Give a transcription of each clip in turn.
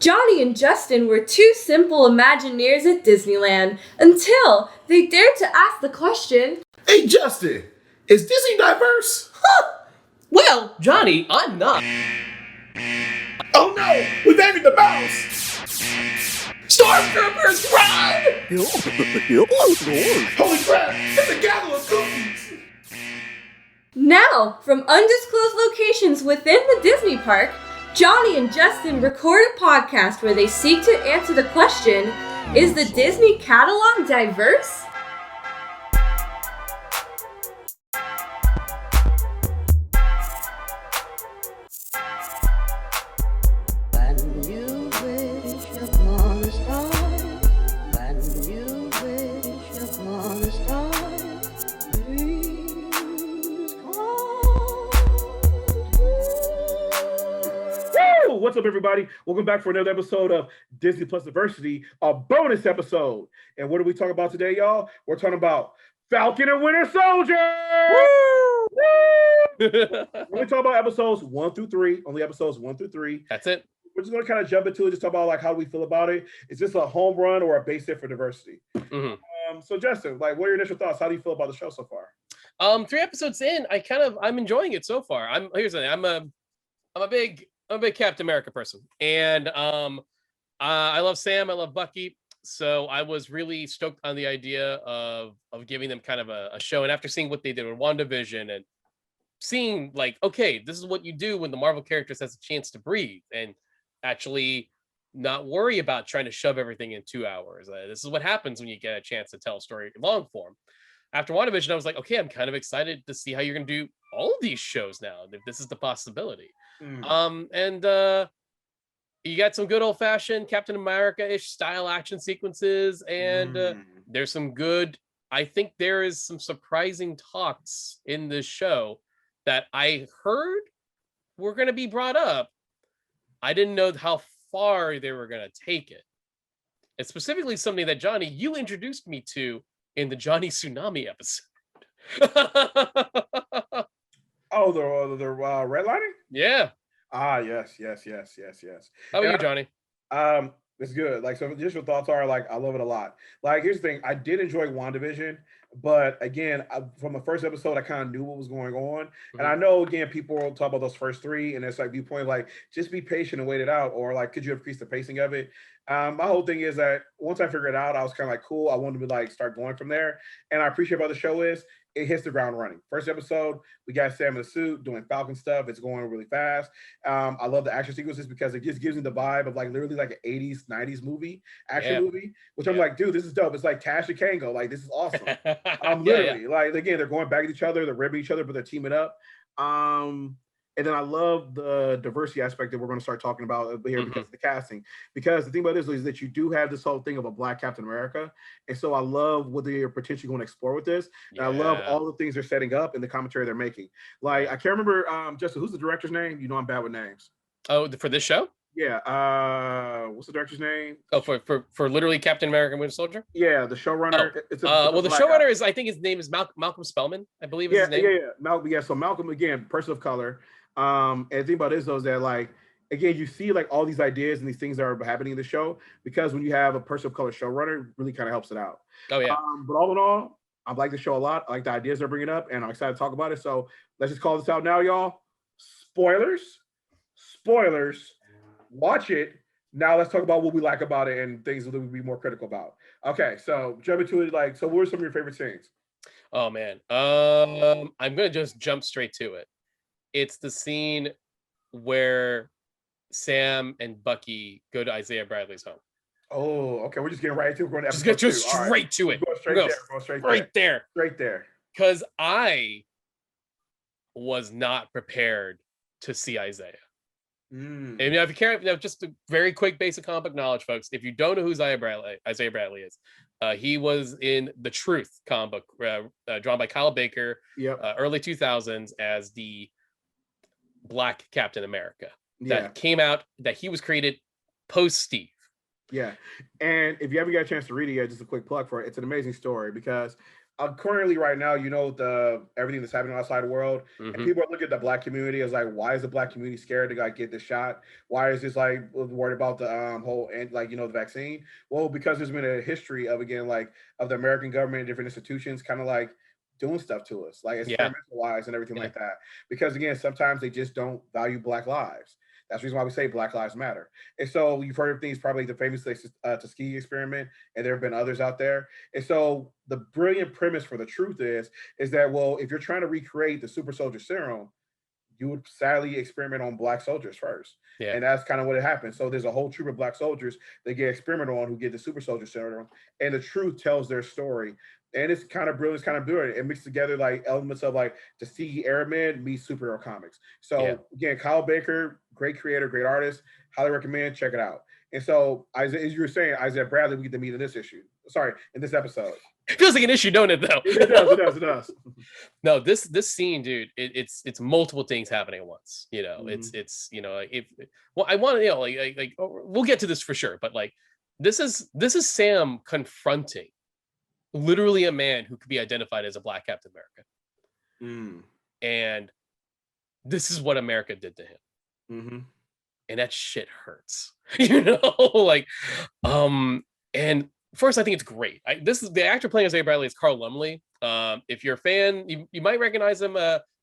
Johnny and Justin were two simple Imagineers at Disneyland until they dared to ask the question, Hey, Justin, is Disney diverse? Well, Johnny, I'm not. Oh no, we've angered the mouse! Stormtroopers, run! Holy crap, it's a gathering of cookies! Now, from undisclosed locations within the Disney park, Johnny and Justin record a podcast where they seek to answer the question, is the Disney catalog diverse? What's up, everybody? Welcome back for another episode of Disney+Diversity, a bonus episode. And what are we talking about today, y'all? We're talking about Falcon and Winter Soldier! Woo! We're going to talk about episodes 1 through 3, only episodes 1 through 3. That's it. We're just going to kind of jump into it, just talk about like how we feel about it. Is this a home run or a base hit for diversity? Mm-hmm. So Justin, like, what are your initial thoughts? How do you feel about the show so far? 3 episodes in, I'm enjoying it so far. Here's the thing. I'm a big Captain America person, and I love Sam, I love Bucky, so I was really stoked on the idea of giving them kind of a show. And after seeing what they did with WandaVision and seeing like, okay, this is what you do when the Marvel characters has a chance to breathe and actually not worry about trying to shove everything in 2 hours. This is what happens when you get a chance to tell a story long form. After WandaVision, I was like, okay, I'm kind of excited to see how you're going to do all of these shows now, if this is the possibility. You got some good old-fashioned Captain America-ish style action sequences, and there's some good, I think there is some surprising talks in this show that I heard were going to be brought up. I didn't know how far they were going to take it. It's specifically something that, Johnny, you introduced me to in the Johnny Tsunami episode. Oh, the redlining? Yeah. Yes. How about you, Johnny? It's good. Like, so initial thoughts are like, I love it a lot. Like, here's the thing. I did enjoy WandaVision, but again, from the first episode, I kind of knew what was going on. And I know, again, people will talk about those first 3, and it's like viewpoint, like, just be patient and wait it out, or like, could you increase the pacing of it? My whole thing is that once I figured it out, I was kind of like, cool. I wanted to like start going from there. And I appreciate about the show is it hits the ground running. First episode, we got Sam in the suit doing Falcon stuff. It's going really fast. I love the action sequences because it just gives me the vibe of like literally like an 80s, 90s movie, action movie, which I'm like, dude, this is dope. It's like Cash and Kango. Like, this is awesome. Literally, like, again, they're going back at each other, they're ribbing each other, but they're teaming up. And then I love the diversity aspect that we're going to start talking about here because of the casting. Because the thing about this is that you do have this whole thing of a Black Captain America. And so I love what they're potentially going to explore with this. And I love all the things they're setting up and the commentary they're making. Like, I can't remember, Justin, who's the director's name? You know I'm bad with names. Oh, for this show? Yeah. What's the director's name? Oh, for literally Captain America and Winter Soldier? Yeah, the showrunner. Well, the showrunner is, I think his name is Malcolm Spellman, I believe is his name. Yeah. So Malcolm, again, person of color. And the thing about it is, though, is that, like, again, you see like all these ideas and these things that are happening in the show because when you have a person of color showrunner, it really kind of helps it out. Oh yeah. But all in all, I like the show a lot. I like the ideas they're bringing up, and I'm excited to talk about it. So let's just call this out now, y'all. Spoilers. Watch it. Now let's talk about what we like about it and things that we be more critical about. Okay, so jump into it. Like, so what are some of your favorite scenes? Oh man, I'm gonna just jump straight to it. It's the scene where Sam and Bucky go to Isaiah Bradley's home. Oh, okay. We're just getting right into it. We're going to go straight to it. Go straight there. Because I was not prepared to see Isaiah. And if you care, just a very quick basic comic book knowledge, folks. If you don't know who Isaiah Bradley is, he was in The Truth comic book, drawn by Kyle Baker, early 2000s as the Black Captain America that came out, that he was created post Steve. Yeah. And if you ever got a chance to read it, just a quick plug for it. It's an amazing story because currently right now, everything that's happening outside the world, and people are looking at the Black community as like, why is the Black community scared to like get the shot? Why is this like worried about the whole and like the vaccine? Well, because there's been a history of of the American government and different institutions kind of like doing stuff to us, like experimental wise and everything like that. Because again, sometimes they just don't value Black lives. That's the reason why we say Black Lives Matter. And so you've heard of things, probably the famous Tuskegee experiment, and there have been others out there. And so the brilliant premise for the truth is that, well, if you're trying to recreate the super soldier serum, you would sadly experiment on Black soldiers first. Yeah. And that's kind of what it happened. So there's a whole troop of Black soldiers that get experimented on who get the super soldier serum. And the truth tells their story. And it's kind of brilliant. It's kind of brilliant. It mixes together like elements of like Tuskegee Airmen meets superhero comics. So again, Kyle Baker, great creator, great artist. Highly recommend. Check it out. And so, as you were saying, Isaiah Bradley, we get to meet in this issue. Sorry, in this episode. It feels like an issue, don't it? Though it does. No, this scene, dude. It's multiple things happening at once. It's I want to like we'll get to this for sure, but like this is Sam confronting literally a man who could be identified as a Black Captain America, and this is what America did to him, and that shit hurts, and first, I think it's great. This is the actor playing Isaiah Bradley is Carl Lumbly. If you're a fan, you might recognize him.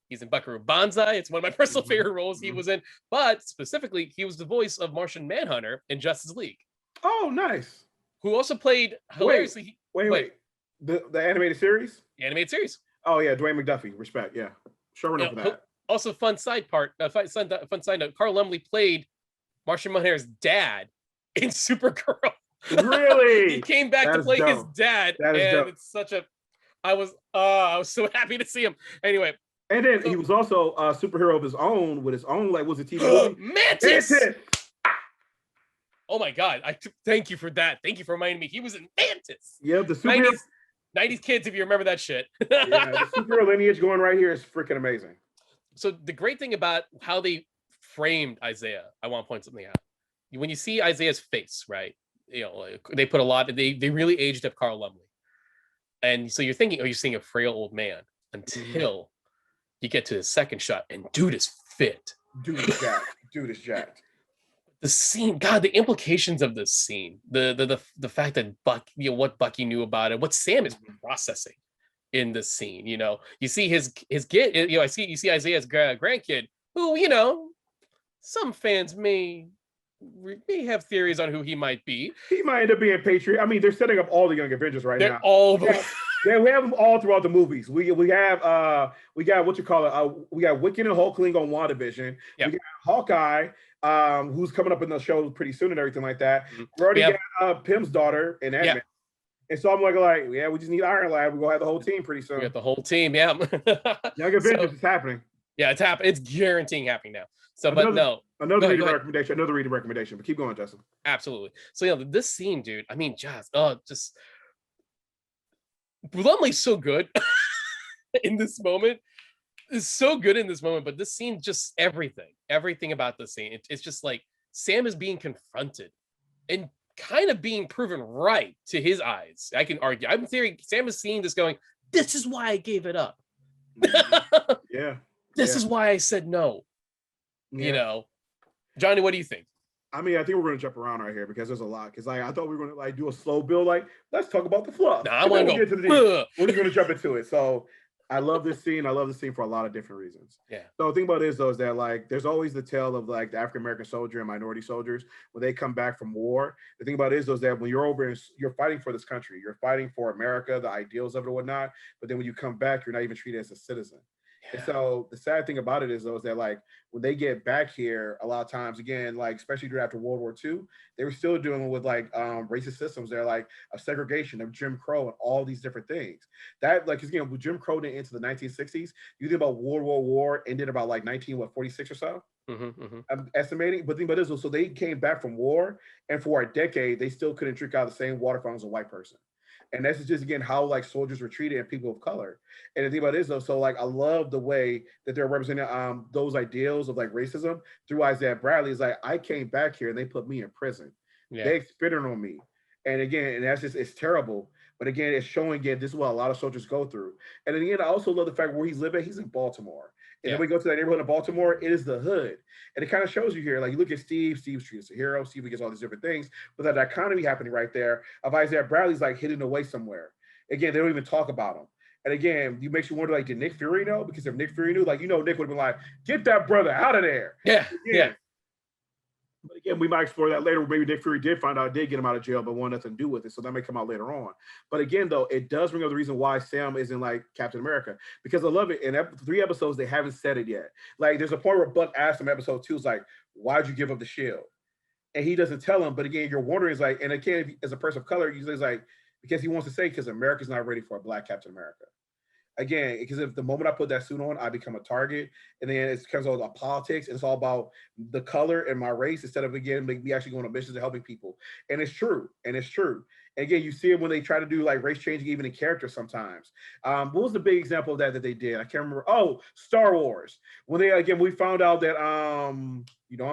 He's in Buckaroo Banzai. It's one of my personal favorite roles he was in. But specifically, he was the voice of Martian Manhunter in Justice League. Oh, nice. Who also played hilariously. Wait. The animated series? The animated series. Oh yeah, Dwayne McDuffie. Respect. Yeah, sure enough for that. Also, fun side note. Carl Lumbly played Martian Manhunter's dad in Supergirl. Really? He came back to play his dad, and dope. It's such a. I was so happy to see him. Anyway, and then he was also a superhero of his own with his own was a TV movie. Mantis. Oh my God! Thank you for that. Thank you for reminding me. He was in Mantis. Yeah, the superhero. 90s kids, if you remember that shit. Yeah, the superhero lineage going right here is freaking amazing. So the great thing about how they framed Isaiah, I want to point something out. When you see Isaiah's face, right? They put a lot. They really aged up Carl Lumbly, and so you're thinking, you're seeing a frail old man until you get to the second shot, and dude is fit. Dude is jacked. The scene, God, the implications of this scene, the fact that what Bucky knew about it, what Sam is processing in this scene. You see his kid. You see Isaiah's grandkid, who some fans may have theories on who he might be. He might end up being Patriot. I mean, they're setting up all the Young Avengers right now. We have them all throughout the movies. We got we got Wiccan and Hulkling on WandaVision. Yep. We got Hawkeye, who's coming up in the show pretty soon and everything like that. We already got Pym's daughter in Ant-Man. And so I'm like, we just need Iron Lad. We're gonna have the whole team pretty soon. We got the whole team, yeah. Young Avengers is happening. Yeah, it's happening. It's guaranteeing happening now. So, another reading recommendation. But keep going, Justin. Absolutely. So this scene, dude. I mean, just Lumley's so good in this moment. Is so good in this moment, but this scene, just everything about this scene. It's just like Sam is being confronted and kind of being proven right to his eyes. I can argue. I'm theory Sam is seeing this going, this is why I gave it up. This is why I said no. Johnny, what do you think? I mean, I think we're going to jump around right here because there's a lot. Because I thought we were going to do a slow build. Let's talk about the fluff. I want to go. We're just going to jump into it. So I love this scene. I love this scene for a lot of different reasons. Yeah. So the thing about it is, though, is that there's always the tale of the African American soldier and minority soldiers when they come back from war. The thing about it is, though, is that when you're over and you're fighting for this country, you're fighting for America, the ideals of it and whatnot. But then when you come back, you're not even treated as a citizen. And so the sad thing about it is, though, is that when they get back here, a lot of times, again, especially after World War II, they were still dealing with racist systems. They're of segregation, of Jim Crow, and all these different things. That again, with Jim Crow into the 1960s, you think about World War ended about 1946 or so. I'm estimating, but the thing about this, so they came back from war, and for a decade, they still couldn't drink out of the same water fountain as a white person. And that's just, again, how soldiers were treated and people of color. And the thing about it is, though, so I love the way that they're representing those ideals of racism through Isaiah Bradley. Is I came back here and they put me in prison. Yeah. They spitted on me. And again, and that's just, it's terrible. But again, it's showing again this is what a lot of soldiers go through. And then again, I also love the fact where he's living. He's in Baltimore, and then we go to that neighborhood in Baltimore. It is the hood, and it kind of shows you here. Like you look at Steve. Steve's treated as a hero. Steve gets all these different things, but that dichotomy happening right there of Isaiah Bradley's like hidden away somewhere. Again, they don't even talk about him. And again, you makes you wonder, like, did Nick Fury know? Because if Nick Fury knew, like, Nick would have been like, get that brother out of there. Yeah. But again, we might explore that later. Maybe Nick Fury did find out, did get him out of jail, but wanted nothing to do with it. So that may come out later on. But again, though, it does bring up the reason why Sam isn't like Captain America. Because I love it. In 3 episodes, they haven't said it yet. Like, there's a point where Buck asked him episode 2, is like, why'd you give up the shield? And he doesn't tell him. But again, you're wondering, is like, and again, as a person of color, usually it's like, because he wants to say, because America's not ready for a black Captain America. Again, because if the moment I put that suit on, I become a target, and then it becomes all about politics, and it's all about the color and my race instead of, again, me actually going on missions and helping people. And it's true. And again, you see it when they try to do like race changing, even in characters sometimes. What was the big example of that they did? I can't remember. Oh, Star Wars. When we found out that I'm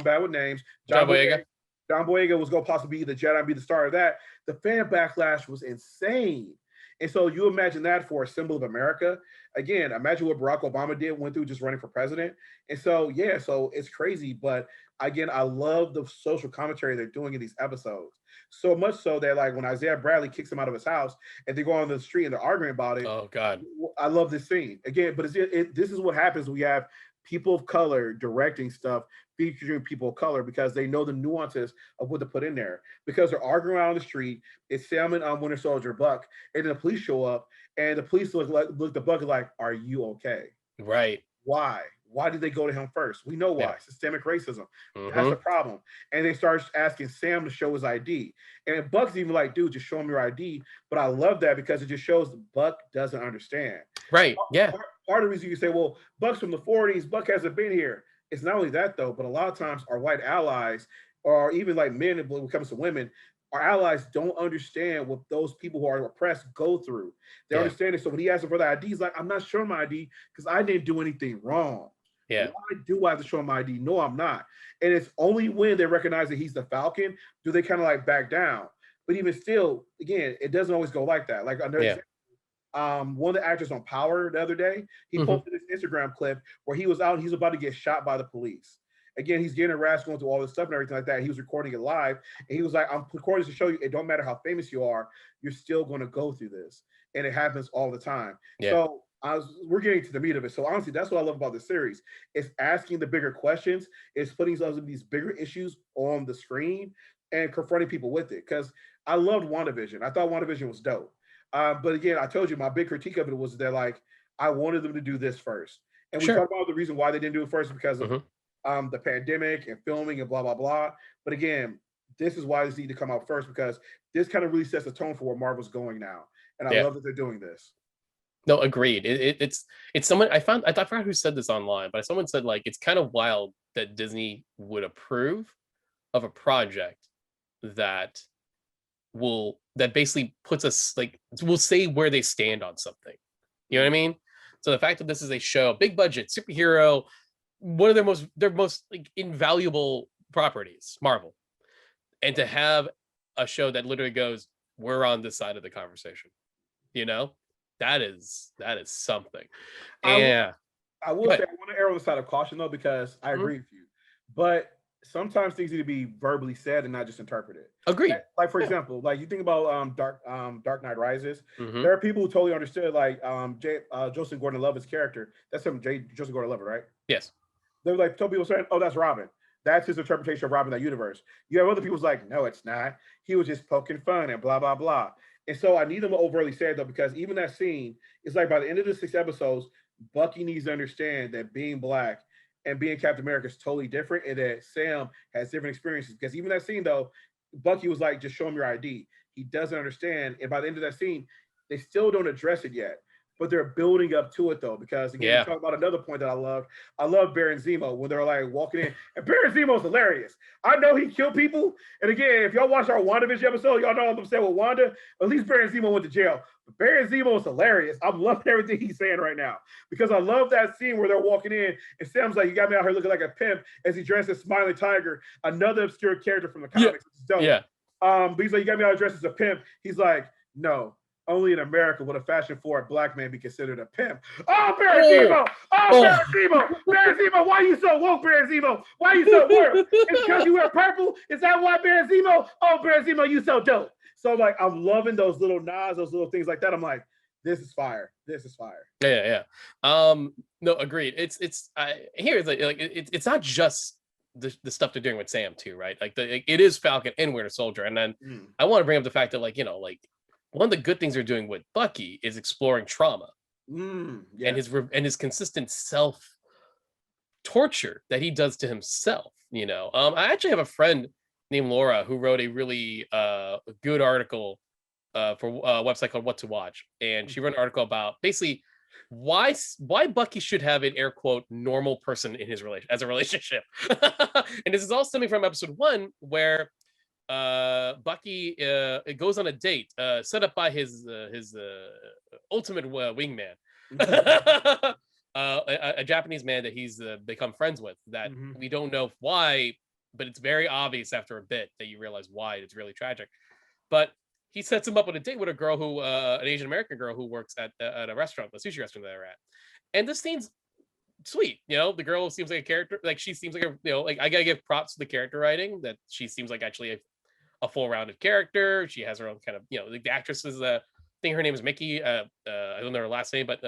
bad with names. John Boyega. John Boyega was going to possibly be the Jedi and be the star of that. The fan backlash was insane. And so you imagine that for a symbol of America. Again, imagine what Barack Obama went through just running for president. And so, so it's crazy. But again, I love the social commentary they're doing in these episodes. So much so that, like, when Isaiah Bradley kicks him out of his house and they go on the street and they're arguing about it. Oh, God. I love this scene. Again, but this is what happens when we have people of color directing stuff featuring people of color, because they know the nuances of what to put in there. Because they're arguing around the street, it's Sam and Winter Soldier Buck, and then the police show up, and the police look the Buck like, "Are you okay?" Right. Why? Why did they go to him first? We know why. Yeah. Systemic racism. That's the problem. And they start asking Sam to show his ID. And Buck's even like, dude, just show him your ID. But I love that because it just shows Buck doesn't understand. Right. Yeah. Part of the reason you say, well, Buck's from the 40s. Buck hasn't been here. It's not only that, though, but a lot of times our white allies, or even like men when it comes to women, our allies don't understand what those people who are oppressed go through. They understand it. So when he asks him for the ID, he's like, I'm not showing my ID because I didn't do anything wrong. Yeah. Why do I have to show my ID? No, I'm not. And it's only when they recognize that he's the Falcon do they kind of like back down. But even still, again, it doesn't always go like that. Like one of the actors on Power the other day, he posted this Instagram clip where he was out and he's about to get shot by the police. Again, he's getting harassed, going through all this stuff and everything like that. He was recording it live, and he was like, I'm recording to show you it don't matter how famous you are, you're still going to go through this. And it happens all the time. Yeah. So we're getting to the meat of it. So honestly, that's what I love about this series. It's asking the bigger questions. It's putting some of these bigger issues on the screen and confronting people with it. Because I loved WandaVision. I thought WandaVision was dope. But again, I told you my big critique of it was that, like, I wanted them to do this first. And we talked about the reason why they didn't do it first because of the pandemic and filming and blah, blah, blah. But again, this is why this needs to come out first, because this kind of really sets the tone for where Marvel's going now. And I love that they're doing this. No, agreed. It's someone I forgot who said this online, but someone said, like, it's kind of wild that Disney would approve of a project that basically puts us, like, will say where they stand on something. You know what I mean? So the fact that this is a show, big budget, superhero, one of their most like invaluable properties, Marvel, and to have a show that literally goes, we're on this side of the conversation, that is something. Yeah, I will say I want to err on the side of caution though, because I agree with you, but sometimes things need to be verbally said and not just interpreted. Agreed. Like for example, like you think about Dark Knight Rises. There are people who totally understood, like Joseph Gordon-Levitt's character. That's him, Joseph Gordon-Levitt, right? Yes. They were like, told people saying, "Oh, that's Robin. That's his interpretation of Robin in that universe." You have other people's like, "No, it's not. He was just poking fun and blah blah blah." And so I need them to overtly say it though, because even that scene is like by the end of the 6 episodes, Bucky needs to understand that being black and being Captain America is totally different, and that Sam has different experiences. Because even that scene though, Bucky was like, "Just show him your ID." He doesn't understand, and by the end of that scene, they still don't address it yet. But they're building up to it though, because again, we talk about another point that I love. I love Baron Zemo when they're like walking in, and Baron Zemo's hilarious. I know he killed people, and again, if y'all watch our WandaVision episode, y'all know I'm upset with Wanda. At least Baron Zemo went to jail. But Baron Zemo is hilarious. I'm loving everything he's saying right now, because I love that scene where they're walking in, and Sam's like, "You got me out here looking like a pimp," as he dresses as Smiling Tiger, another obscure character from the comics. Yeah. But he's like, "You got me out here dressed as a pimp." He's like, "No. only in America would a fashion-forward black man be considered a pimp. Oh, Baron Zemo! Oh, Baron Zemo! Baron Zemo, why you so woke, Baron Zemo? Why you so woke? It's because you wear purple? Is that why, Baron Zemo? Oh, Baron Zemo, you so dope. So like, I'm loving those little nods, those little things like that. I'm like, this is fire. This is fire. Yeah. No, agreed. It's it's not just the stuff they're doing with Sam too, right? Like it is Falcon and Winter Soldier, and then I want to bring up the fact that like one of the good things they're doing with Bucky is exploring trauma and his consistent self torture that he does to himself. I actually have a friend named Laura who wrote a really good article for a website called What to Watch, and she wrote an article about basically why Bucky should have an air quote normal person in his relationship. And this is all stemming from episode 1 where Bucky goes on a date set up by his ultimate wingman, a Japanese man that he's become friends with that we don't know why, but it's very obvious after a bit that you realize why. It's really tragic. But he sets him up with a date with a girl who, an Asian American girl who works at a restaurant, the sushi restaurant that they're at. And this scene's sweet. The girl seems like a character. Like she seems like I gotta give props to the character writing that she seems like actually a full-rounded character. She has her own kind of, the actress is, I think her name is Mickey. I don't know her last name, but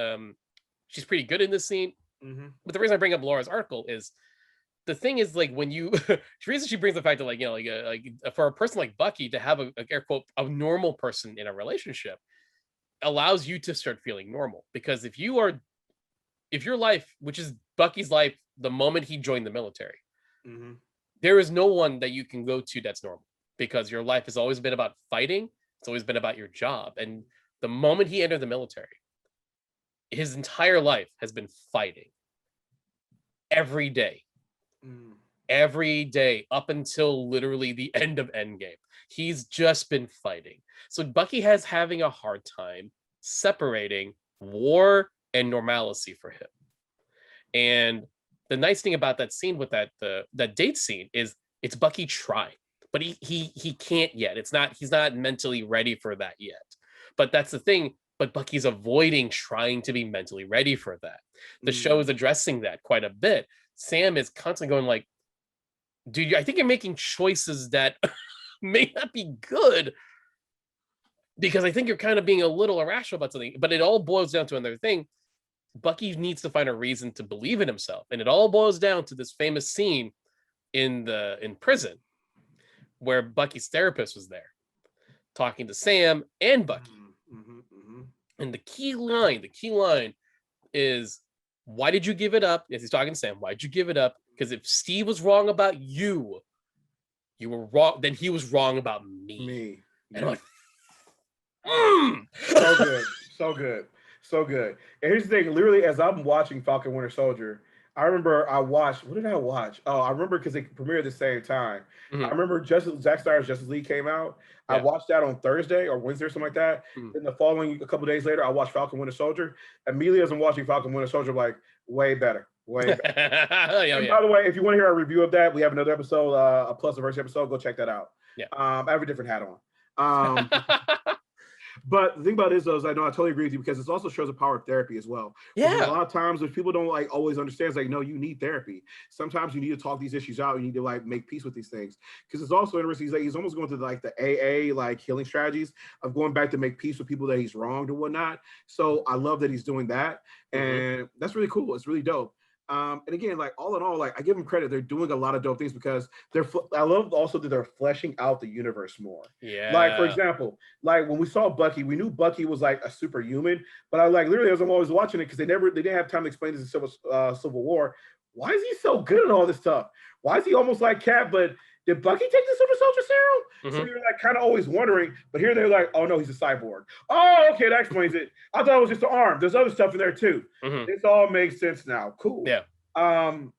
she's pretty good in this scene. But the reason I bring up Laura's article is the thing is like when you the reason she brings the fact that like for a person like Bucky to have a air quote a normal person in a relationship allows you to start feeling normal, because if your life, which is Bucky's life the moment he joined the military, there is no one that you can go to that's normal, because your life has always been about fighting. It's always been about your job. And the moment he entered the military, his entire life has been fighting every day. Every day up until literally the end of Endgame. He's just been fighting. So Bucky has having a hard time separating war and normalcy for him. And the nice thing about that scene with that date scene is it's Bucky trying, but he can't yet. He's not mentally ready for that yet. But that's the thing. But Bucky's avoiding trying to be mentally ready for that. The show is addressing that quite a bit. Sam is constantly going like, dude, I think you're making choices that may not be good, because I think you're kind of being a little irrational about something. But it all boils down to another thing. Bucky needs to find a reason to believe in himself. And it all boils down to this famous scene in prison where Bucky's therapist was there talking to Sam and Bucky. And the key line is, why did you give it up? Yes, he's talking to Sam. Why did you give it up? Because if Steve was wrong about you were wrong. Then he was wrong about me. And I'm like, so good. And here's the thing. Literally, as I'm watching Falcon Winter Soldier, I remember I watched. What did I watch? Oh, I remember because they premiered at the same time. I remember Zack Snyder's Justice League came out. I watched that on Thursday or Wednesday or something like that. Then the following, a couple of days later, I watched Falcon Winter Soldier. Immediately as I'm watching Falcon Winter Soldier, I'm like, way better. By the way, if you want to hear a review of that, we have another episode, a plus diversity episode. Go check that out. I have a different hat on. But the thing about it is, though, is I totally agree with you, because it also shows the power of therapy as well. Because a lot of times, if people don't like always understand, it's like, no, you need therapy. Sometimes you need to talk these issues out. You need to like make peace with these things. Because it's also interesting. He's almost going through like the AA like healing strategies of going back to make peace with people that he's wronged or whatnot. So I love that he's doing that, and that's really cool. It's really dope. And again, like all in all, like I give them credit. They're doing a lot of dope things, because I love also that they're fleshing out the universe more. Like for example, like when we saw Bucky, we knew Bucky was like a superhuman, but I like literally as I'm always watching it, because they didn't have time to explain this in Civil War. Why is he so good at all this stuff? Why is he almost like Cap? But did Bucky take the super soldier serum? So you're like kind of always wondering, but here they're like, oh no, he's a cyborg. Oh, okay, that explains it. I thought it was just an arm. There's other stuff in there too. This all makes sense now. Cool. And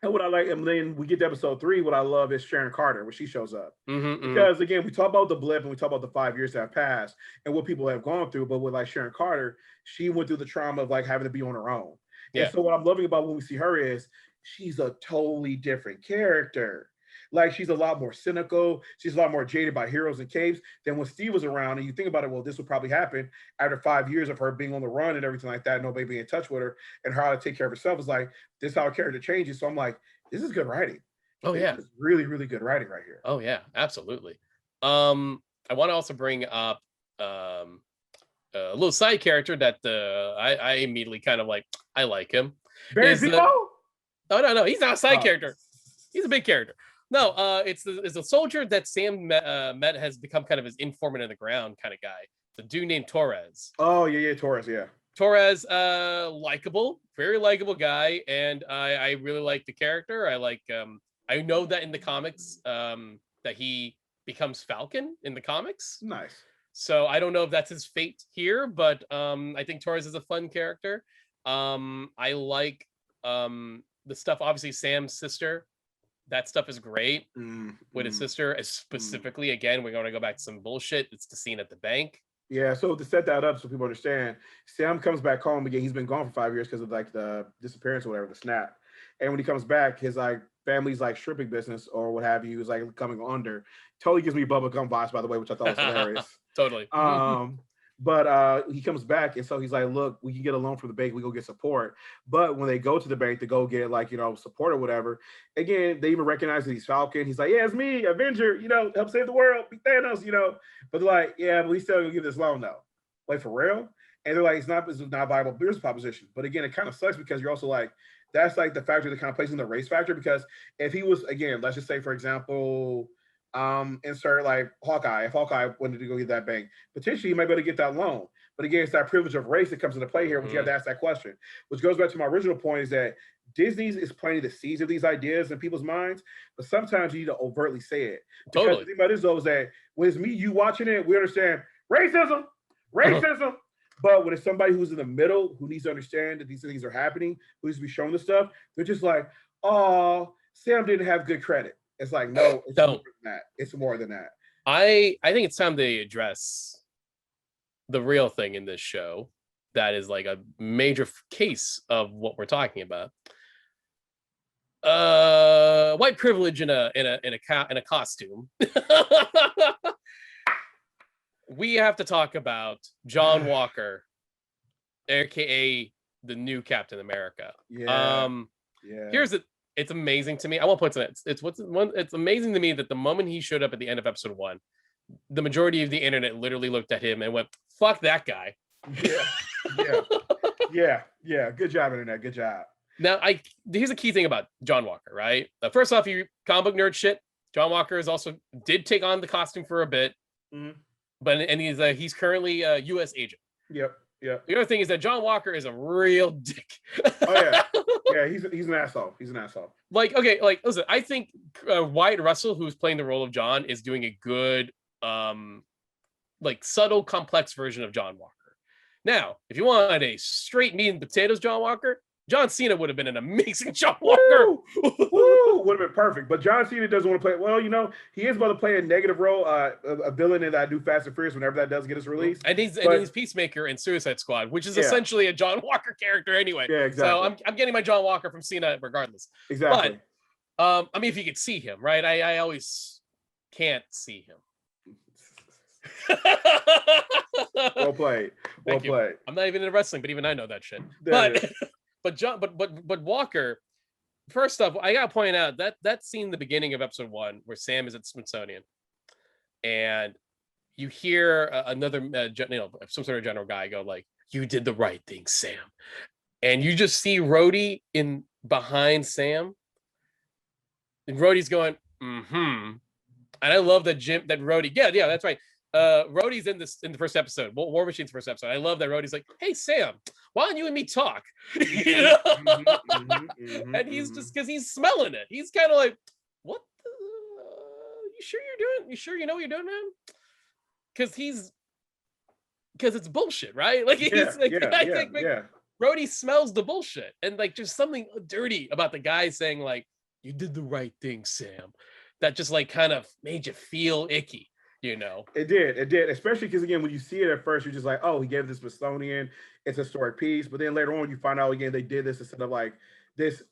what I like, and then we get to episode 3. What I love is Sharon Carter, when she shows up, because again, we talk about the blip and we talk about the 5 years that have passed and what people have gone through. But with like Sharon Carter, she went through the trauma of like having to be on her own. And so what I'm loving about when we see her is she's a totally different character. like she's a lot more cynical. She's a lot more jaded by heroes and capes than when Steve was around. And you think about it, well, this would probably happen after 5 years of her being on the run and everything like that, nobody being in touch with her and her how to take care of herself. Is like, this is how a character changes. So I'm like, this is good writing. Oh yeah, this is really, really good writing right here. Oh yeah, absolutely. I want to also bring up a little side character that I immediately kind of like. I like him. Barry Zemo? Oh no, he's not a side character. He's a big character. No, it's a soldier that Sam met has become kind of his informant in the ground kind of guy. The dude named Torres. Oh yeah, Torres, yeah. Torres, likable, very likable guy, and I really like the character. I like I know that in the comics that he becomes Falcon in the comics. Nice. So I don't know if that's his fate here, but I think Torres is a fun character. I like the stuff, obviously Sam's sister. That stuff is great with his sister, specifically. Again, we're going to go back to some bullshit. It's the scene at the bank. Yeah, so to set that up so people understand, Sam comes back home again. He's been gone for 5 years because of like the disappearance or whatever, the snap. And when he comes back, his like family's like stripping business or what have you is like coming under. Totally gives me bubblegum vibes, by the way, which I thought was hilarious. Totally. But he comes back, and so he's like, look, we can get a loan from the bank, we go get support. But when they go to the bank to go get like, support or whatever, again, they even recognize that he's Falcon. He's like, yeah, it's me, Avenger, help save the world, be Thanos, But they're like, yeah, but we still gonna give this loan though. Like, for real? And they're like, it's not a viable business proposition. But again, it kind of sucks because you're also like, that's like the factor that kind of plays in the race factor, because if he was, again, let's just say, for example, insert like Hawkeye. If Hawkeye wanted to go get that bank, potentially he might be able to get that loan. But again, it's that privilege of race that comes into play here, which you have to ask that question. Which goes back to my original point, is that Disney is planting the seeds of these ideas in people's minds, but sometimes you need to overtly say it. Because Totally. the thing about this though is that when it's me, you watching it, we understand racism. But when it's somebody who's in the middle, who needs to understand that these things are happening, who needs to be shown this stuff, they're just like, oh, Sam didn't have good credit. It's like, no, it's more than that. It's more than that. I think it's time to address the real thing in this show that is like a major case of what we're talking about. White privilege in a costume. We have to talk about John Walker, aka the new Captain America. Yeah. It's amazing to me. I won't put it. It's amazing to me that the moment he showed up at the end of episode 1, the majority of the internet literally looked at him and went, "Fuck that guy." Yeah. Good job, internet. Good job. Now, here's a key thing about John Walker, right? First off, you comic book nerd shit. John Walker did take on the costume for a bit, but he's currently a U.S. agent. Yep. The other thing is that John Walker is a real dick. Oh yeah, he's an asshole. He's an asshole. Listen, I think Wyatt Russell, who's playing the role of John, is doing a good, subtle, complex version of John Walker. Now, if you want a straight meat and potatoes John Walker, John Cena would have been an amazing John Walker. Woo! Would have been perfect. But John Cena doesn't want to play. Well, he is about to play a negative role, a villain in that new Fast and Furious whenever that does get its release. And he's Peacemaker in Suicide Squad, which is essentially a John Walker character anyway. Yeah, exactly. So I'm getting my John Walker from Cena regardless. Exactly. But if you could see him, right? I always can't see him. Well played. Well played. I'm not even into wrestling, but even I know that shit. But Walker, first off, I gotta point out that scene in the beginning of episode 1 where Sam is at Smithsonian, and you hear another some sort of general guy go like, "You did the right thing, Sam," and you just see Rhodey in behind Sam, and Rhodey's going, and I love that Rhodey, yeah, that's right. Rhodey's in the first episode, War Machine's first episode. I love that Rhodey's like, "Hey Sam, why don't you and me talk?" And he's just, because he's smelling it. He's kind of like, "What? You sure you're doing? You sure you know what you're doing, man?" Because it's bullshit, right? Like I think Rhodey smells the bullshit, and like just something dirty about the guy saying like, "You did the right thing, Sam," that just like kind of made you feel icky. It did, especially because again, when you see it at first, you're just like, oh, he gave this Smithsonian, it's a historic piece, but then later on you find out again they did this instead of like this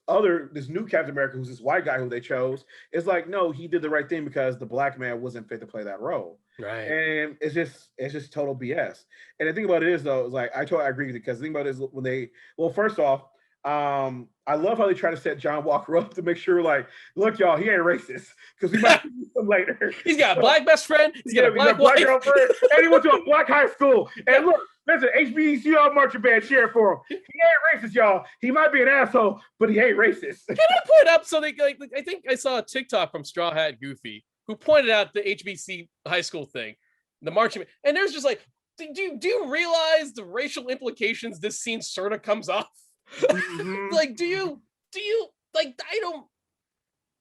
new Captain America, who's this white guy who they chose, is like, no, he did the right thing because the black man wasn't fit to play that role. Right. And it's just total BS. And the thing about it is though, is like I agree with you, because the thing about it is when they, well, first off, I love how they try to set John Walker up to make sure, like, look, y'all, he ain't racist, because we might see him later. He's got a black best friend. He's got a black girlfriend, and he went to a black high school. And look, listen, HBCU marching band cheer for him. He ain't racist, y'all. He might be an asshole, but he ain't racist. Can I point up something? Like I think I saw a TikTok from Straw Hat Goofy who pointed out the HBC high school thing, the marching, and there's just like, do you realize the racial implications this scene sort of comes off? Mm-hmm. Like, do you like,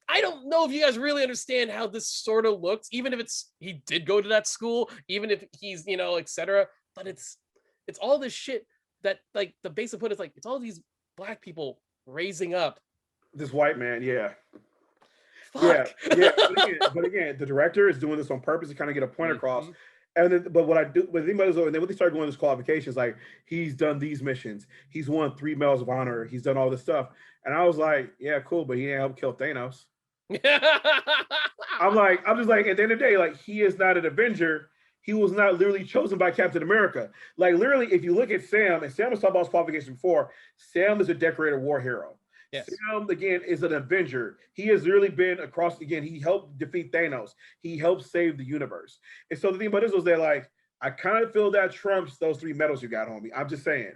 I don't know if you guys really understand how this sort of looks, even if he did go to that school, even if he's, etc. But it's all this shit that, like, the basic point is like, it's all these black people raising up this white man. Yeah. Fuck. Yeah. But again, the director is doing this on purpose to kind of get a point across. And then, but what I do, but and then when they start going to these qualifications, like, he's done these missions, he's won 3 medals of honor, he's done all this stuff, and I was like, yeah, cool, but he ain't helped kill Thanos. I'm just like, at the end of the day, like, he is not an Avenger. He was not literally chosen by Captain America. Like, literally, if you look at Sam, and Sam was talking about his qualifications before, Sam is a decorated war hero. Yes. Sam, again, is an Avenger. He has really been across, again, he helped defeat Thanos. He helped save the universe. And so the thing about this was that, like, I kind of feel that trumps those 3 medals you got, homie. I'm just saying.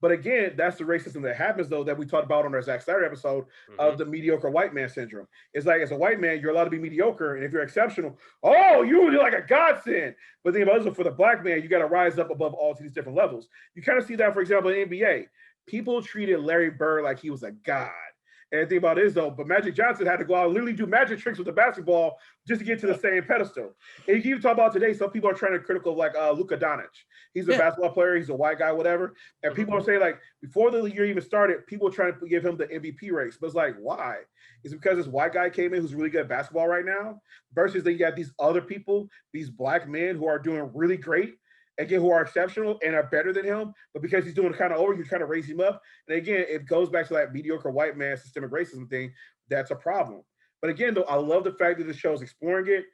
But again, that's the racism that happens, though, that we talked about on our Zack Snyder episode of the mediocre white man syndrome. It's like, as a white man, you're allowed to be mediocre. And if you're exceptional, oh, you're like a godsend. But the thing about it is, for the black man, you got to rise up above all these different levels. You kind of see that, for example, in the NBA. People treated Larry Bird like he was a god. And the thing about it is, though, but Magic Johnson had to go out and literally do magic tricks with the basketball just to get to the same pedestal. And you can even talk about today, some people are trying to critical of, like, Luka Doncic. He's a basketball player, he's a white guy, whatever. And people are saying, like, before the year even started, people were trying to give him the MVP race. But it's like, why? It's because this white guy came in who's really good at basketball right now, versus they got these other people, these black men who are doing really great, again, who are exceptional and are better than him, but because he's doing kind of over, you kind of raise him up. And again, it goes back to that mediocre white man systemic racism thing. That's a problem. But again, though, I love the fact that the show is exploring it.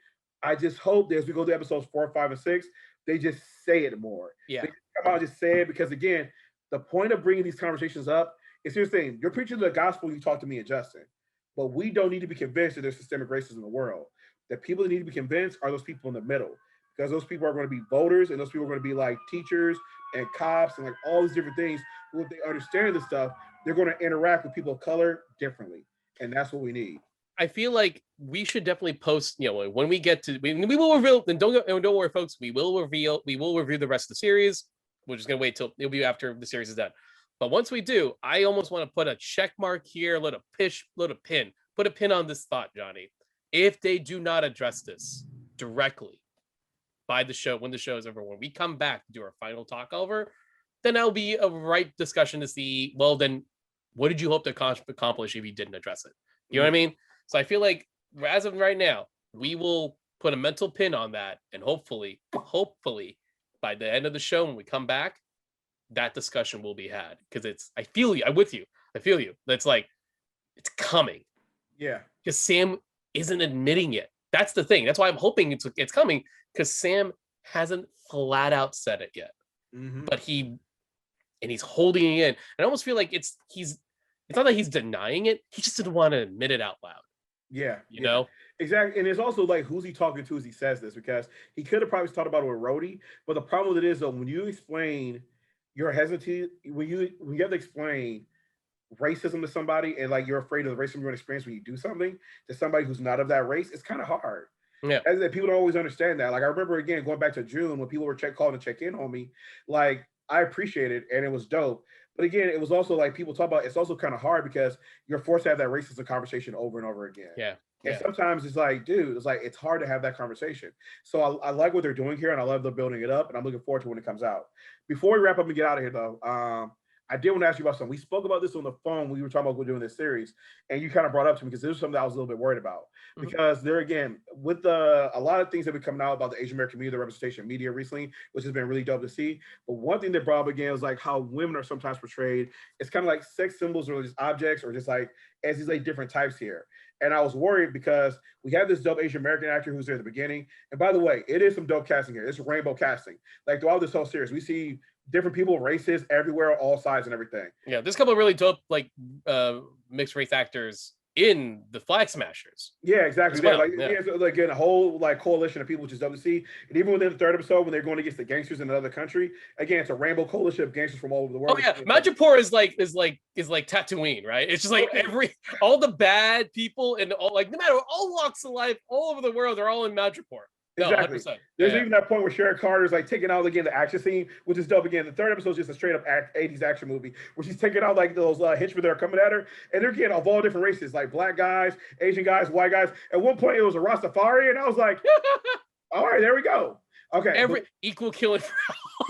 I just hope that as we go to episodes 4, 5, and 6, they just say it more. Yeah. They come out and just say it, because again, the point of bringing these conversations up is, here's the thing: you're preaching the gospel, you talk to me and Justin, but we don't need to be convinced that there's systemic racism in the world. The people that need to be convinced are those people in the middle. Because those people are going to be voters, and those people are going to be like teachers and cops and like all these different things. Who, if they understand this stuff, they're going to interact with people of color differently. And that's what we need. I feel like we should definitely post, when we get to, we will reveal, and don't worry, folks, we will review the rest of the series. We're just going to wait till it'll be after the series is done. But once we do, I almost want to put a check mark here, put a pin on this thought, Johnny. If they do not address this directly by the show, when the show is over, when we come back to do our final talk over, then that'll be a right discussion to see, well, then what did you hope to accomplish if you didn't address it? You know what I mean? So I feel like as of right now, we will put a mental pin on that, and hopefully by the end of the show, when we come back, that discussion will be had. Because I feel you. I'm with you. I feel you. That's like, it's coming. Yeah. Because Sam isn't admitting it. That's the thing. That's why I'm hoping it's coming, because Sam hasn't flat out said it yet. But he's holding it in. And I almost feel like it's not that he's denying it. He just didn't want to admit it out loud. Yeah. You know? Exactly. And it's also like, who's he talking to as he says this? Because he could have probably talked about it with Rhodey. But the problem with it is, though, when you explain your hesitancy, when you have to explain racism to somebody, and like you're afraid of the racism you're going to experience when you do something to somebody who's not of that race, it's kind of hard. Yeah. As that people don't always understand that. Like, I remember, again, going back to June, when people were calling to check in on me, like, I appreciate it and it was dope. But again, it was also like, people talk about, it's also kind of hard because you're forced to have that racism conversation over and over again. Yeah. And sometimes it's like, dude, it's hard to have that conversation. So I like what they're doing here, and I love them building it up, and I'm looking forward to when it comes out. Before we wrap up and get out of here, though, I did want to ask you about something. We spoke about this on the phone when we were talking about doing this series, and you kind of brought up to me because this was something that I was a little bit worried about. Because there again, with a lot of things that have been coming out about the Asian American community, the representation media recently, which has been really dope to see. But one thing that brought up again is like how women are sometimes portrayed. It's kind of like sex symbols or just objects or just like as these like different types here. And I was worried because we have this dope Asian American actor who's there at the beginning. And by the way, it is some dope casting here. It's rainbow casting. Like throughout this whole series, we see different people, races everywhere, all sides and everything. Yeah, there's a couple of really dope like mixed race actors in the Flag Smashers. Yeah, exactly. Well. Like again, a whole like coalition of people, which is dope to see. And even within the third episode, when they're going against the gangsters in another country, again, it's a rainbow coalition of gangsters from all over the world. Oh yeah, Madripoor is like Tatooine, right? It's just like all the bad people and all like no matter all walks of life, all over the world, they're all in Madripoor. No, exactly. 100%. There's even that point where Sharon Carter's like taking out again the action scene, which is dope. Again, the third episode is just a straight up 80s action movie where she's taking out like those henchmen that are coming at her, and they're getting of all different races, like black guys, Asian guys, white guys. At one point, it was a Rastafari, and I was like, all right, there we go. Okay, equal killing.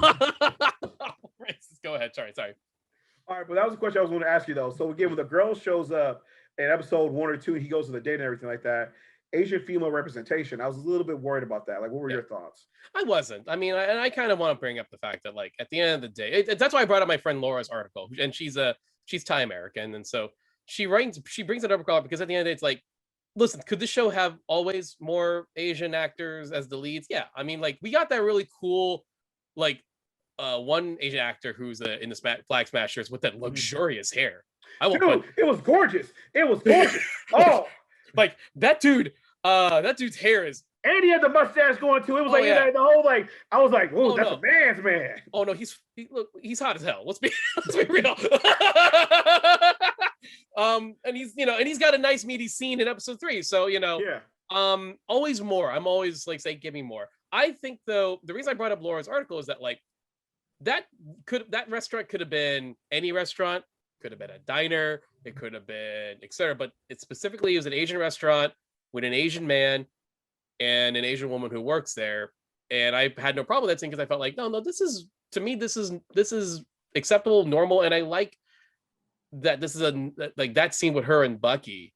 Go ahead. Sorry. All right, but that was a question I was going to ask you though. So again, when the girl shows up in episode 1 or 2, he goes to the date and everything like that. Asian female representation. I was a little bit worried about that. Like, what were your thoughts? I wasn't. I mean, I kind of want to bring up the fact that, like, at the end of the day, that's why I brought up my friend Laura's article, and she's Thai American, and so she brings that article up because at the end of the day, it's like, listen, could this show have always more Asian actors as the leads? Yeah, I mean, like, we got that really cool, like, one Asian actor who's in the Flag Smashers with that luxurious hair. It was gorgeous. It was gorgeous. Oh, like that dude. That dude's hair is, and he had the mustache going too. It was the whole like. I was like, "Whoa, that's a man's man." Oh no, he's hot as hell. Let's be real. And he's got a nice meaty scene in episode 3. So always more. I'm always like say, give me more. I think though the reason I brought up Laura's article is that like that restaurant could have been any restaurant, could have been a diner, it could have been etc. But it specifically was an Asian restaurant with an Asian man and an Asian woman who works there. And I had no problem with that scene because I felt like, no, this is acceptable, normal. And I like that this is like that scene with her and Bucky.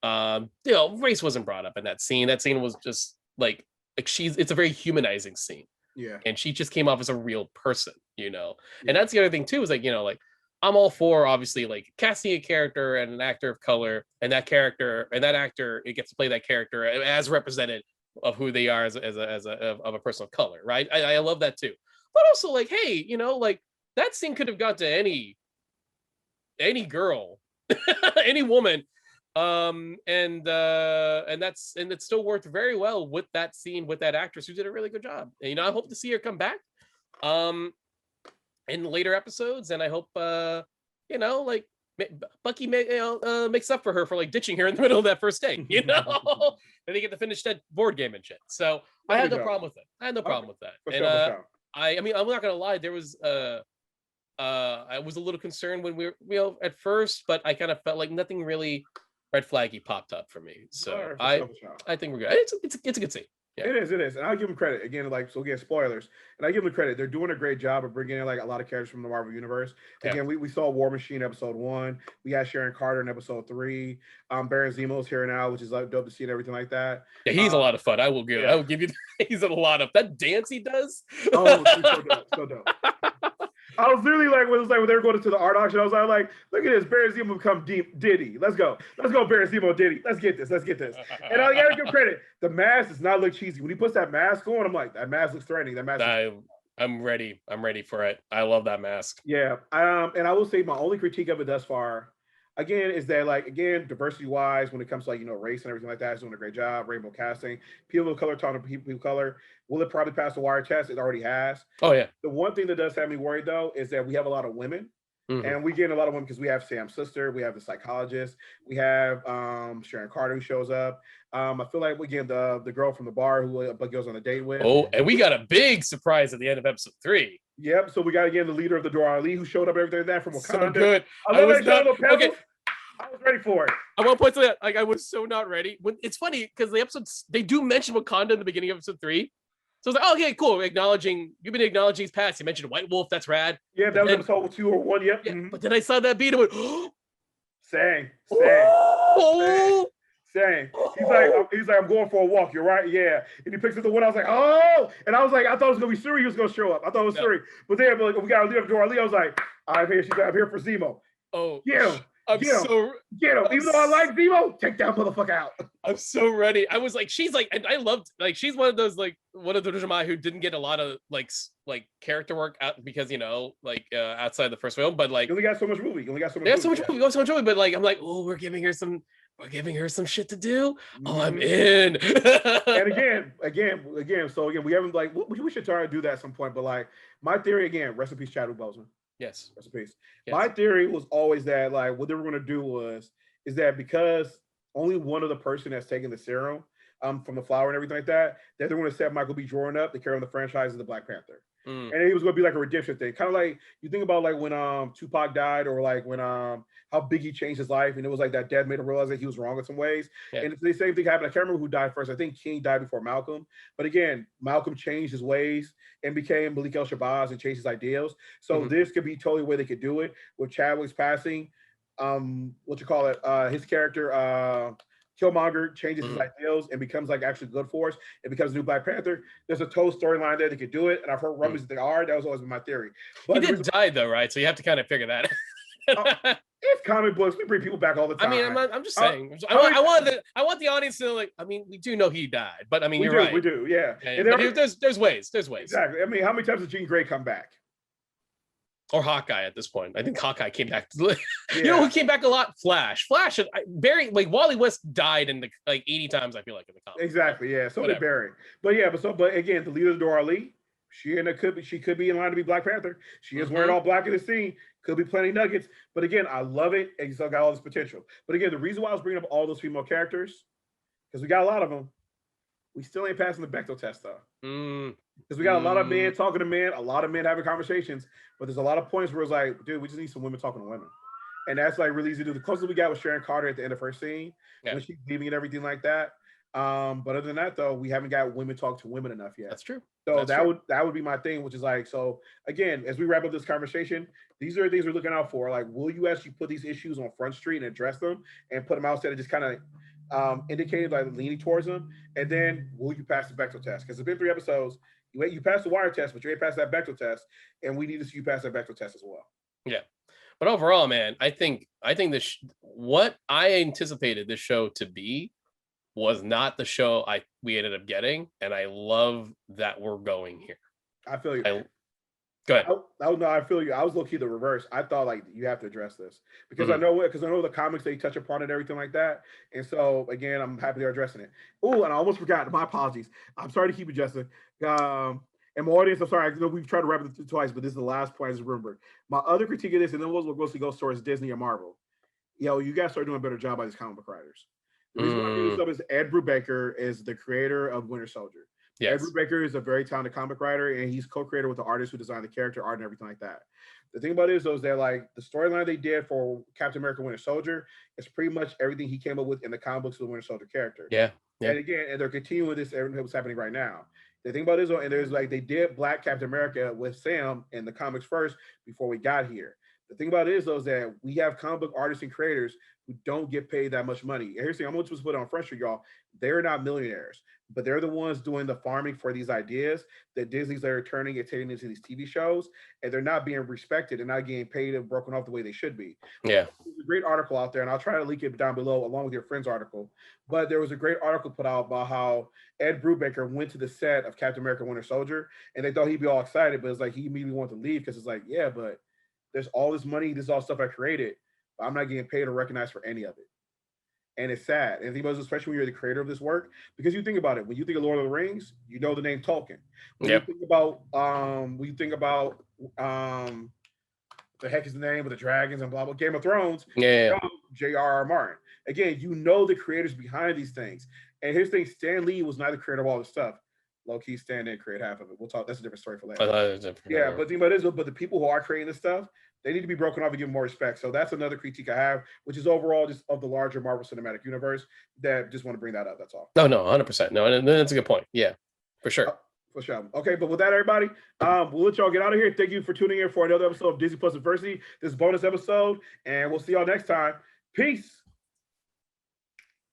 Race wasn't brought up in that scene. That scene was just like it's a very humanizing scene. Yeah. And she just came off as a real person, And that's the other thing too, is like, I'm all for obviously like casting a character and an actor of color, and that character and that actor, it gets to play that character as represented of who they are as a person of color, right? I love that too. But also like, hey, like that scene could have got to any girl, any woman, and it still worked very well with that scene with that actress who did a really good job. And I hope to see her come back. In later episodes, and I hope like Bucky makes up for her for like ditching her in the middle of that first date, and they get to finish that board game and shit. So I had no problem with it. I had no problem with that. I mean, I'm not gonna lie, there was I was a little concerned when we were at first, but I kind of felt like nothing really red flaggy popped up for me. So I think we're good. It's a good scene. Yeah. It is, and I'll give them credit again. Like, so again, spoilers, and I give them credit. They're doing a great job of bringing in like a lot of characters from the Marvel universe. Again, we saw War Machine episode 1. We had Sharon Carter in episode 3. Baron Zemo's here now, which is like dope to see and everything like that. Yeah, he's a lot of fun. I will give you. He's a lot of that dance he does. Oh, so dope. I was literally like, when they were going to the art auction, I was like, look at this, Baron Zemo become Diddy. Let's go, Baron Zemo Diddy. Let's get this. And I gotta give credit. The mask does not look cheesy. When he puts that mask on, I'm like, that mask looks threatening. I'm ready. I'm ready for it. I love that mask. Yeah. And I will say my only critique of it thus far, again, is that like, again, diversity wise, when it comes to like, race and everything like that, it's doing a great job. Rainbow casting, people of color talking to people of color. Will it probably pass the wire test? It already has. Oh yeah. The one thing that does have me worried though is that we have a lot of women, and we get a lot of women because we have Sam's sister, we have the psychologist, we have Sharon Carter who shows up. I feel like we get the girl from the bar who goes on a date with. Oh, and we got a big surprise at the end of episode 3. Yep. So we got again the leader of the Dora Ali who showed up and everything from Wakanda. So good. I was ready for it. I want to point to that. Like I was so not ready. It's funny because the episodes they do mention Wakanda in the beginning of episode 3. So it's like, okay, cool. You've been acknowledging his past. You mentioned White Wolf. That's rad. Yeah, that was episode 2 or 1. Yep. Yeah, but then I saw that beat and went, Same. oh, Same. He's like, I'm going for a walk. You're right. Yeah. And he picks up the one. I was like, oh. And I was like, I thought it was gonna be Suri. He was gonna show up. I thought it was Suri. But then like, we gotta leave up Dora Lee. I was like, I'm here. She's like, I'm here for Zemo. Oh, get him. Get him. Even though I like Zemo, take that motherfucker out. I'm so ready. I was like, and I loved, like, she's one of those, like, one of the Drama who didn't get a lot of like character work out because, you know, like outside the first film, but like, you only got so much movie. But like, I'm like, oh, we're giving her some shit to do. Oh, I'm in. And again. So again, we haven't like we should try to do that at some point. But like my theory again, rest in peace, Chadwick Boseman. Yes. Rest in peace. Yes. My theory was always that like what they were going to do is that because only one of the person that's taking the serum from the flower and everything like that they're going to set Michael B. Jordan up to carry on the franchise of the Black Panther. And it was going to be like a redemption thing, kind of like you think about like when Tupac died, or like when how Biggie changed his life, and it was like that death made him realize that he was wrong in some ways. Yeah. And the same thing happened. I can't remember who died first. I think King died before Malcolm. But again, Malcolm changed his ways and became Malik El-Shabazz and changed his ideals. So this could be totally a way they could do it with Chadwick's passing. His character. Killmonger changes his ideals and becomes like actually good for us. It becomes a new Black Panther. There's a total storyline there that could do it, and I've heard rumors that they are. That was always been my theory. But he did die though, right? So you have to kind of figure that out. It's comic books. We bring people back all the time. I mean, I'm just saying. I want the audience to like. I mean, we do know he died, but I mean, you're right. We do, yeah. There's ways. Exactly. I mean, how many times did Jean Grey come back? Or Hawkeye at this point. I think Hawkeye came back. You know who came back a lot? Flash. Barry, like Wally West died in the like 80 times. I feel like in the comics. Exactly. Yeah. So did Barry. But yeah. But again, the leader of Dora Lee, she could be in line to be Black Panther. She is wearing all black in the scene. Could be plenty nuggets. But again, I love it. And still got all this potential. But again, the reason why I was bringing up all those female characters, because we got a lot of them. We still ain't passing the Bechdel test though. Because we got a lot of men talking to men, a lot of men having conversations, but there's a lot of points where it's like, dude, we just need some women talking to women. And that's like really easy to do. The closest we got was Sharon Carter at the end of her scene, when she's leaving and everything like that. But other than that, though, we haven't got women talk to women enough yet. That's true. So that would be my thing, which is like, so again, as we wrap up this conversation, these are things we're looking out for. Like, will you actually put these issues on Front Street and address them and put them out instead of just kind of indicated like leaning towards them? And then will you pass the Bechdel test? Because it's been 3 episodes. You passed the wire test, but you ain't passed that Bechdel test, and we need to see you pass that Bechdel test as well. Yeah, but overall, man, I think this what I anticipated this show to be was not the show we ended up getting, and I love that we're going here. I feel you. Go ahead. I feel you. I was low key the reverse. I thought like you have to address this because I know the comics they touch upon it and everything like that. And so again, I'm happy they're addressing it. Oh, and I almost forgot. My apologies. I'm sorry to keep it, Justin. And my audience, I'm sorry. I know we've tried to wrap it twice, but this is the last point I just remembered. My other critique of this, and then we'll mostly go towards Disney or Marvel. You guys start doing a better job by these comic book writers. The reason why I bring this up is Ed Brubaker is the creator of Winter Soldier. Yes. Ed Brubaker is a very talented comic writer, and he's co-creator with the artist who designed the character art and everything like that. The thing about it is, though, is that like the storyline they did for Captain America Winter Soldier is pretty much everything he came up with in the comic books of the Winter Soldier character. Yeah. And again, they're continuing this, everything that's happening right now. The thing about it is, and there's like they did Black Captain America with Sam in the comics first before we got here. The thing about it is, though, is that we have comic book artists and creators who don't get paid that much money. And here's the thing, I'm going to put it on Front Street, y'all. They're not millionaires, but they're the ones doing the farming for these ideas that Disney's they're turning and taking into these TV shows, and they're not being respected and not getting paid and broken off the way they should be. Yeah. There's a great article out there, and I'll try to link it down below along with your friend's article. But there was a great article put out about how Ed Brubaker went to the set of Captain America Winter Soldier, and they thought he'd be all excited, but it's like he immediately wanted to leave because it's like, yeah, but there's all this money, this is all stuff I created, but I'm not getting paid or recognized for any of it. And it's sad. And think about it, especially when you're the creator of this work, because you think about it, when you think of Lord of the Rings, you know the name Tolkien. When you think about the heck is the name of the dragons and blah blah Game of Thrones, J.R.R. Martin. Again, you know the creators behind these things. And here's the thing, Stan Lee was not the creator of all this stuff. Low-key Stan didn't create half of it. We'll talk, that's a different story for later. Yeah, but the thing about it is, but the people who are creating this stuff, they need to be broken off and given more respect. So that's another critique I have, which is overall just of the larger Marvel Cinematic Universe, that just want to bring that up. That's all. No, 100%. No, and that's a good point. Yeah, for sure. For sure. Okay, but with that, everybody, we'll let y'all get out of here. Thank you for tuning in for another episode of Disney+ Diversity, this bonus episode, and we'll see y'all next time. Peace.